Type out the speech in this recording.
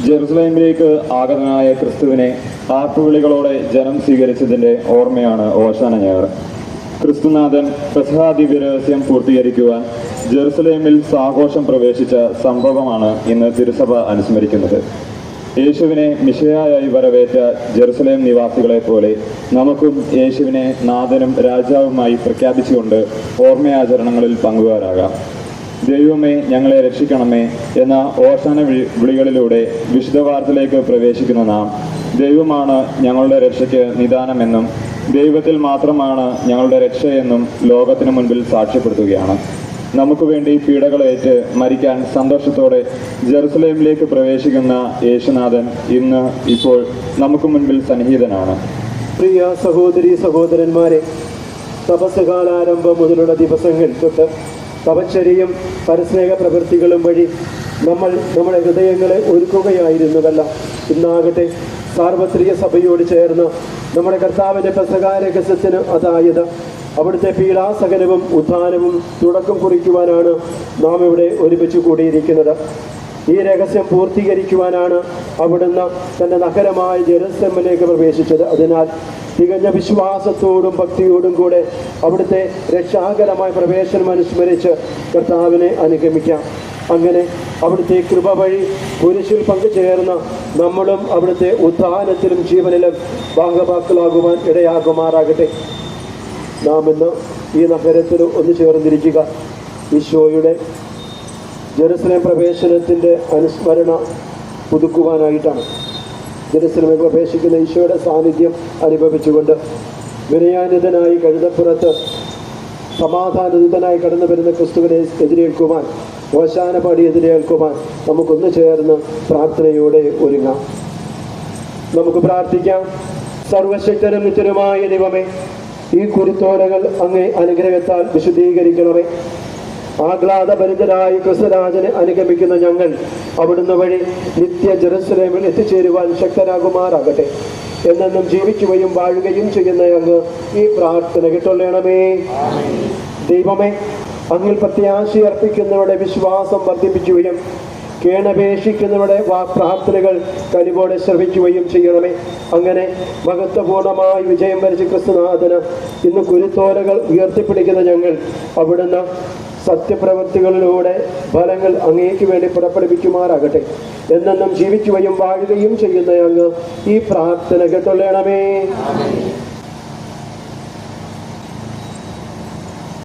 ജെറുസലേമിലേക്ക് ആഗതനായ ക്രിസ്തുവിനെ ആർപ്പുവിളികളോടെ ജനം സ്വീകരിച്ചതിന്റെ ഓർമ്മയാണ് ഓശാന ഞായർ. ക്രിസ്തുനാഥൻ പെസഹ ദിവ്യരഹസ്യം പൂർത്തീകരിക്കുവാൻ ജെറുസലേമിൽ സാഘോഷം പ്രവേശിച്ച സംഭവമാണ് ഇന്ന് തിരുസഭ അനുസ്മരിക്കുന്നത്. യേശുവിനെ മിശിഹായായി വരവേറ്റ ജെറുസലേം നിവാസികളെ പോലെ നമുക്കും യേശുവിനെ നാഥനും രാജാവുമായി പ്രഖ്യാപിച്ചുകൊണ്ട് ഓർമ്മയാചരണങ്ങളിൽ പങ്കുകാരാകാം. ദൈവമേ ഞങ്ങളെ രക്ഷിക്കണമേ എന്ന ഓശാന വിളികളിലൂടെ വിശുദ്ധവാർത്തയിലേക്ക് പ്രവേശിക്കുന്ന നാം ദൈവമാണ് ഞങ്ങളുടെ രക്ഷയ്ക്ക് നിദാനമെന്നും ദൈവത്തിൽ മാത്രമാണ് ഞങ്ങളുടെ രക്ഷയെന്നും ലോകത്തിനു മുൻപിൽ സാക്ഷ്യപ്പെടുത്തുകയാണ്. നമുക്ക് വേണ്ടി പീഡകളേറ്റ് മരിക്കാൻ സന്തോഷത്തോടെ ജെറുസലേമിലേക്ക് പ്രവേശിക്കുന്ന യേശുനാഥൻ ഇപ്പോൾ നമുക്ക് മുൻപിൽ സന്നിഹിതനാണ്. പ്രിയ സഹോദരി സഹോദരന്മാരെ, തപസ്സുകാലാരംഭം മുതലുള്ള ദിവസങ്ങൾ തൊട്ട് തപശ്ചര്യയും പരസ്നേഹ പ്രവൃത്തികളും വഴി നമ്മുടെ ഹൃദയങ്ങളെ ഒരുക്കുകയായിരുന്നുവല്ല. ഇന്നാകട്ടെ സാർവത്രിക സഭയോട് ചേർന്ന് നമ്മുടെ കർത്താവിൻ്റെ പെസഹ രഹസ്യത്തിന്, അതായത് അവിടുത്തെ പീഡാസഹനവും ഉത്ഥാനവും തുടക്കം കുറിക്കുവാനാണ് നാം ഇവിടെ ഒരുമിച്ച് കൂടിയിരിക്കുന്നത്. ഈ രഹസ്യം പൂർത്തീകരിക്കുവാനാണ് അവിടുന്ന് തൻ്റെ നഗരമായ ജെറുസലേമിലേക്ക് പ്രവേശിച്ചത്. അതിനാൽ തികഞ്ഞ വിശ്വാസത്തോടും ഭക്തിയോടും കൂടെ അവിടുത്തെ രക്ഷാകരമായ പ്രവേശനം അനുസ്മരിച്ച് കർത്താവിനെ അനുഗമിക്കാം. അങ്ങനെ അവിടുത്തെ കൃപ വഴി കുരിശിൽ പങ്കുചേർന്ന് നമ്മളും അവിടുത്തെ ഉത്ഥാനത്തിലും ജീവനിലും ഭാഗഭാക്കുകളാകുവാൻ ഇടയാകുമാറാകട്ടെ. നാം ഇന്ന് ഈ നഗരത്തിൽ ഒന്ന് ചേർന്നിരിക്കുക ഈശോയുടെ ജെറുസലേം പ്രവേശനത്തിൻ്റെ അനുസ്മരണ പുതുക്കുവാനായിട്ടാണ്. ജെറുസലേമിൽ പ്രവേശിക്കുന്ന ഈശോയുടെ സാന്നിധ്യം അനുഭവിച്ചുകൊണ്ട് വിനയാനിതനായി കഴുതപ്പുറത്ത് സമാധാനദൂതനായി കടന്നു വരുന്ന ക്രിസ്തുവിനെ എതിരേൽക്കുവാൻ, ഓശാന പാടി എതിരേൽക്കുവാൻ നമുക്കൊന്ന് ചേർന്ന് പ്രാർത്ഥനയോടെ ഒരുങ്ങാം. നമുക്ക് പ്രാർത്ഥിക്കാം. സർവശക്തനും നിത്യനുമായ ദൈവമേ, ഈ കുരുത്തോലകൾ അങ്ങേ അനുഗ്രഹത്താൽ വിശുദ്ധീകരിക്കണമേ. ആഹ്ലാദഭരിതരായി ക്രിസ്തുരാജനെ അനുഗമിക്കുന്ന ഞങ്ങൾ അവിടുന്ന് വഴി നിത്യ ജെറുസലേമിൽ എത്തിച്ചേരുവാൻ ശക്തരാകുമാറാകട്ടെ. എന്നെന്നും ജീവിക്കുകയും വാഴുകയും ചെയ്യുന്ന അങ്ങ് ഈ പ്രാർത്ഥന കേട്ടൊള്ളണമേ. ദൈവമേ, അങ്ങിൽ പ്രത്യാശയർപ്പിക്കുന്നവരുടെ വിശ്വാസം വർദ്ധിപ്പിക്കുകയും കേണപേക്ഷിക്കുന്നവരുടെ പ്രാർത്ഥനകൾ കനിവോടെ ശ്രവിക്കുകയും ചെയ്യണമേ. അങ്ങനെ മഹത്വപൂർണമായി വിജയം വരിച്ച ക്രിസ്തുനാഥന് ഇന്ന് കുരുത്തോലകൾ ഉയർത്തിപ്പിടിക്കുന്ന ഞങ്ങൾ അവിടുന്ന് സത്യപ്രവൃത്തികളിലൂടെ ഫലങ്ങൾ അങ്ങേക്ക് വേണ്ടി പുറപ്പെടുവിക്കുമാറാകട്ടെ. എന്നെന്നും ജീവിക്കുകയും വാഴുകയും ചെയ്യുന്ന അങ്ങ് ഈ പ്രാർത്ഥന കേട്ടൊള്ളണമേ.